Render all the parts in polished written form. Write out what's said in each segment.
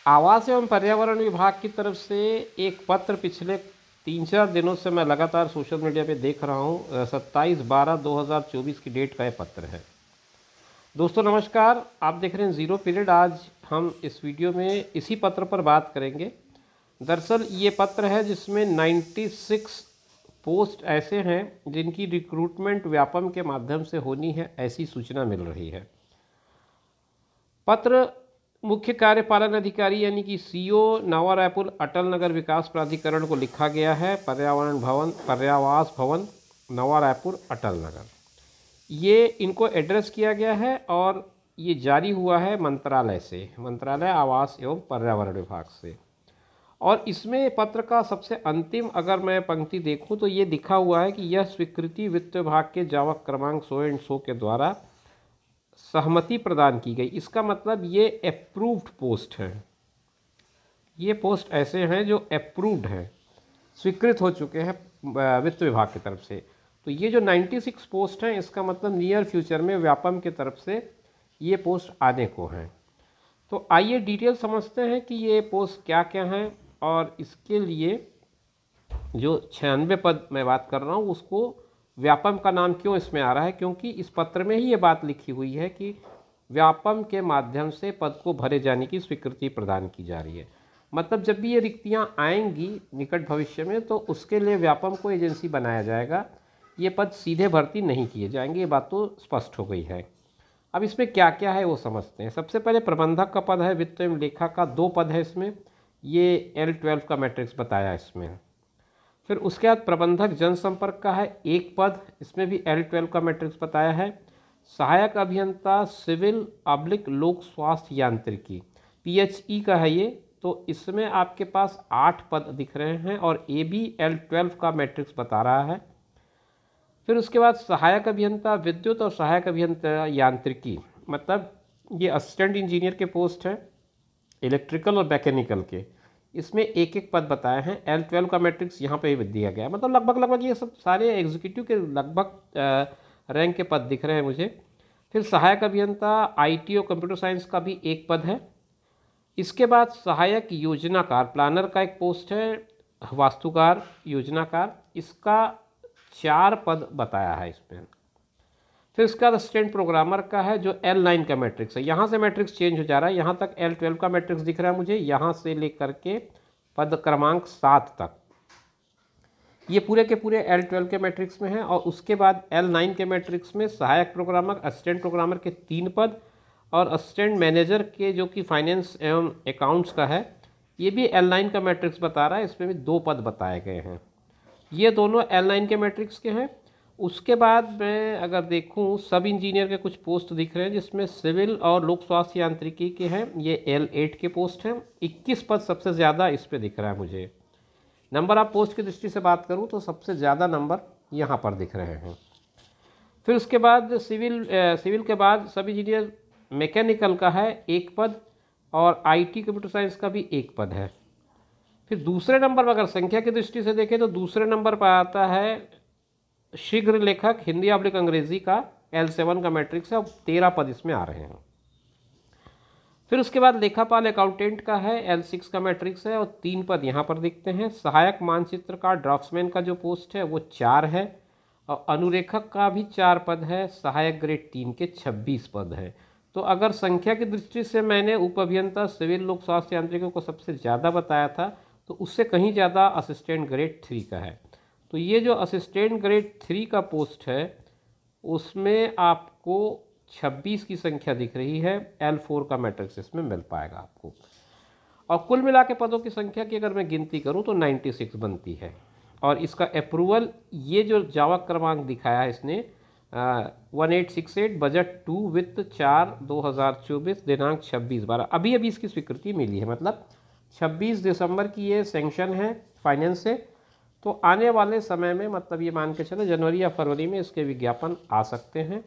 आवास एवं पर्यावरण विभाग की तरफ से एक पत्र पिछले 3-4 दिनों से मैं लगातार सोशल मीडिया पे देख रहा हूँ। 27/12/2024 की डेट का ये पत्र है। दोस्तों नमस्कार, आप देख रहे हैं ज़ीरो पीरियड। आज हम इस वीडियो में इसी पत्र पर बात करेंगे। दरअसल ये पत्र है जिसमें 96 पोस्ट ऐसे हैं जिनकी रिक्रूटमेंट व्यापम के माध्यम से होनी है, ऐसी सूचना मिल रही है। पत्र मुख्य कार्यपालन अधिकारी यानी कि सीओ नवा रायपुर अटल नगर विकास प्राधिकरण को लिखा गया है। पर्यावास भवन नवा रायपुर अटल नगर, ये इनको एड्रेस किया गया है और ये जारी हुआ है मंत्रालय से, मंत्रालय आवास एवं पर्यावरण विभाग से। और इसमें पत्र का सबसे अंतिम अगर मैं पंक्ति देखूं तो ये लिखा हुआ है कि यह स्वीकृति वित्त विभाग के जावक क्रमांक 100 के द्वारा सहमति प्रदान की गई। इसका मतलब ये अप्रूव्ड पोस्ट है। ये पोस्ट ऐसे हैं जो अप्रूव्ड हैं, स्वीकृत हो चुके हैं वित्त विभाग की तरफ से। तो ये जो 96 पोस्ट हैं, इसका मतलब नियर फ्यूचर में व्यापम की तरफ से ये पोस्ट आने को हैं। तो आइए डिटेल समझते हैं कि ये पोस्ट क्या क्या हैं और इसके लिए जो 96 पद मैं बात कर रहा हूँ उसको व्यापम का नाम क्यों इसमें आ रहा है, क्योंकि इस पत्र में ही ये बात लिखी हुई है कि व्यापम के माध्यम से पद को भरे जाने की स्वीकृति प्रदान की जा रही है। मतलब जब भी ये रिक्तियाँ आएंगी निकट भविष्य में तो उसके लिए व्यापम को एजेंसी बनाया जाएगा। ये पद सीधे भर्ती नहीं किए जाएंगे, ये बात तो स्पष्ट हो गई है। अब इसमें क्या क्या है वो समझते हैं। सबसे पहले प्रबंधक का पद है, वित्त एवं लेखा का 2 पद है इसमें, ये L12 का मैट्रिक्स बताया इसमें। फिर उसके बाद प्रबंधक जनसंपर्क का है 1 पद, इसमें भी L12 का मैट्रिक्स बताया है। सहायक अभियंता सिविल / लोक स्वास्थ्य यांत्रिकी PHE का है ये, तो इसमें आपके पास 8 पद दिख रहे हैं और ये भी L12 का मैट्रिक्स बता रहा है। फिर उसके बाद सहायक अभियंता विद्युत और सहायक अभियंता यांत्रिकी, मतलब ये असिस्टेंट इंजीनियर के पोस्ट हैं इलेक्ट्रिकल और मैकेनिकल के। इसमें 1-1 पद बताए हैं। L12 का मैट्रिक्स यहाँ पे भी दिया गया है। मतलब लगभग ये सब सारे एग्जीक्यूटिव के लगभग रैंक के पद दिख रहे हैं मुझे। फिर सहायक अभियंता IT और कंप्यूटर साइंस का भी 1 पद है। इसके बाद सहायक योजनाकार प्लानर का एक पोस्ट है, वास्तुकार योजनाकार, इसका 4 पद बताया है इसमें। फिर इसका असिस्टेंट प्रोग्रामर का है जो L9 का मैट्रिक्स है। यहाँ से मैट्रिक्स चेंज हो जा रहा है, यहाँ तक L12 का मैट्रिक्स दिख रहा है मुझे, यहाँ से लेकर के पद क्रमांक 7 तक ये पूरे के पूरे L12 के मैट्रिक्स में हैं। और उसके बाद L9 के मैट्रिक्स में सहायक प्रोग्रामर, असिस्टेंट प्रोग्रामर के 3 पद और असिस्टेंट मैनेजर के जो कि फाइनेंस एवं अकाउंट्स का है, ये भी L9 का मैट्रिक्स बता रहा है। इसमें भी 2 पद बताए गए हैं। ये दोनों L9 के मैट्रिक्स के हैं। उसके बाद मैं अगर देखूं सब इंजीनियर के कुछ पोस्ट दिख रहे हैं जिसमें सिविल और लोक स्वास्थ्य यांत्रिकी के हैं, ये L8 के पोस्ट हैं। 21 पद सबसे ज़्यादा इस पे दिख रहा है मुझे। नंबर ऑफ पोस्ट की दृष्टि से बात करूं तो सबसे ज़्यादा नंबर यहाँ पर दिख रहे हैं। फिर उसके बाद सिविल के बाद सब इंजीनियर मैकेनिकल का है 1 पद और IT कंप्यूटर साइंस का भी 1 पद है। फिर दूसरे नंबर पर अगर संख्या की दृष्टि से देखें तो दूसरे नंबर पर आता है शीघ्र लेखक हिंदी / अंग्रेजी का L7 का मैट्रिक्स है और 13 पद इसमें आ रहे हैं। फिर उसके बाद लेखापाल अकाउंटेंट का है L6 का मैट्रिक्स है और 3 पद यहाँ पर दिखते हैं। सहायक मानचित्रकार ड्राफ्ट्समैन का जो पोस्ट है वो 4 है और अनुरेखक का भी 4 पद है। सहायक ग्रेड 3 के 26 पद हैं। तो अगर संख्या की दृष्टि से मैंने उप अभियंता सिविल लोक स्वास्थ्य यांत्रिकी को सबसे ज़्यादा बताया था, तो उससे कहीं ज़्यादा असिस्टेंट ग्रेड 3 का है। तो ये जो असिस्टेंट ग्रेड 3 का पोस्ट है उसमें आपको 26 की संख्या दिख रही है। L4 का मैट्रिक्स इसमें मिल पाएगा आपको। और कुल मिला के पदों की संख्या की अगर मैं गिनती करूं तो 96 बनती है। और इसका अप्रूवल ये जो जावक क्रमांक दिखाया है इसने 1868 बजट 2 वित्त 4/2024 दिनांक 26/12 अभी इसकी स्वीकृति मिली है। मतलब 26 दिसंबर की ये सैंक्शन है फाइनेंस से। तो आने वाले समय में मतलब ये मान के चलो जनवरी या फरवरी में इसके विज्ञापन आ सकते हैं।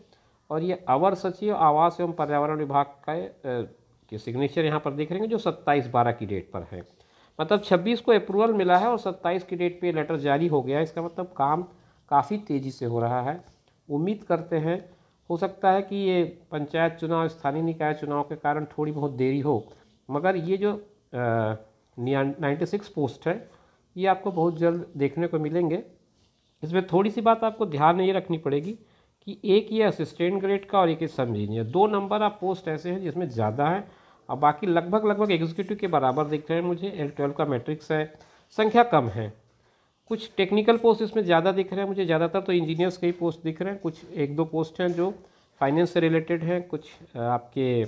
और ये अवर सचिव आवास एवं पर्यावरण विभाग के सिग्नेचर यहाँ पर देख रहे हैं जो 27/12 की डेट पर है। मतलब 26 को अप्रूवल मिला है और 27 की डेट पे लेटर जारी हो गया है। इसका मतलब काम काफ़ी तेज़ी से हो रहा है। उम्मीद करते हैं, हो सकता है कि ये पंचायत चुनाव, स्थानीय निकाय चुनाव के कारण थोड़ी बहुत देरी हो, मगर ये जो 96 पोस्ट है, ये आपको बहुत जल्द देखने को मिलेंगे। इसमें थोड़ी सी बात आपको ध्यान में ये रखनी पड़ेगी कि एक ये असिस्टेंट ग्रेड का और एक ये सब इंजीनियर, 2 नंबर आप पोस्ट ऐसे हैं जिसमें ज़्यादा है और बाकी लगभग एग्जीक्यूटिव के बराबर दिख रहे हैं मुझे। L12 का मैट्रिक्स है, संख्या कम है। कुछ टेक्निकल पोस्ट इसमें ज़्यादा दिख रहे हैं मुझे, ज़्यादातर तो इंजीनियर्स के ही पोस्ट दिख रहे हैं। कुछ 1-2 पोस्ट हैं जो फाइनेंस से रिलेटेड हैं, कुछ आपके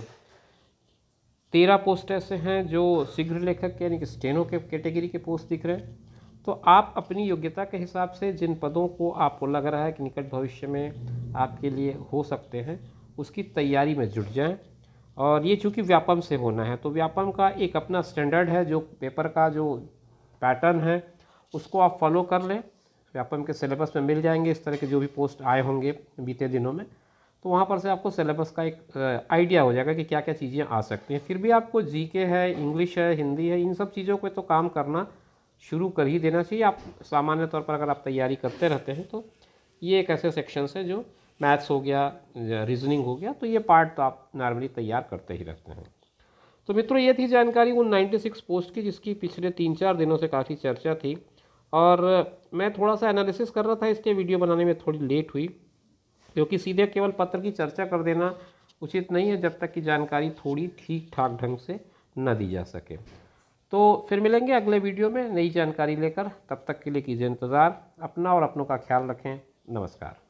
13 पोस्ट ऐसे हैं जो शीघ्र लेखक यानी कि स्टेनो के कैटेगरी के पोस्ट दिख रहे हैं। तो आप अपनी योग्यता के हिसाब से जिन पदों को आपको लग रहा है कि निकट भविष्य में आपके लिए हो सकते हैं, उसकी तैयारी में जुट जाएं। और ये चूँकि व्यापम से होना है तो व्यापम का एक अपना स्टैंडर्ड है, जो पेपर का जो पैटर्न है उसको आप फॉलो कर लें। व्यापम के सिलेबस में मिल जाएंगे इस तरह के जो भी पोस्ट आए होंगे बीते दिनों में, तो वहाँ पर से आपको सिलेबस का एक आइडिया हो जाएगा कि क्या क्या चीज़ें आ सकती हैं। फिर भी आपको जीके है, इंग्लिश है, हिंदी है, इन सब चीज़ों पे तो काम करना शुरू कर ही देना चाहिए। आप सामान्य तौर पर अगर आप तैयारी करते रहते हैं तो ये एक ऐसे सेक्शंस है जो मैथ्स हो गया, रीजनिंग हो गया, तो ये पार्ट तो आप नॉर्मली तैयार करते ही रहते हैं। तो मित्रों, ये थी जानकारी उन 96 पोस्ट की जिसकी पिछले 3-4 दिनों से काफ़ी चर्चा थी। और मैं थोड़ा सा एनालिसिस कर रहा था, इसलिए वीडियो बनाने में थोड़ी लेट हुई, क्योंकि सीधे केवल पत्र की चर्चा कर देना उचित नहीं है जब तक कि जानकारी थोड़ी ठीक ठाक ढंग से न दी जा सके। तो फिर मिलेंगे अगले वीडियो में नई जानकारी लेकर। तब तक के लिए कीजिए इंतज़ार। अपना और अपनों का ख्याल रखें। नमस्कार।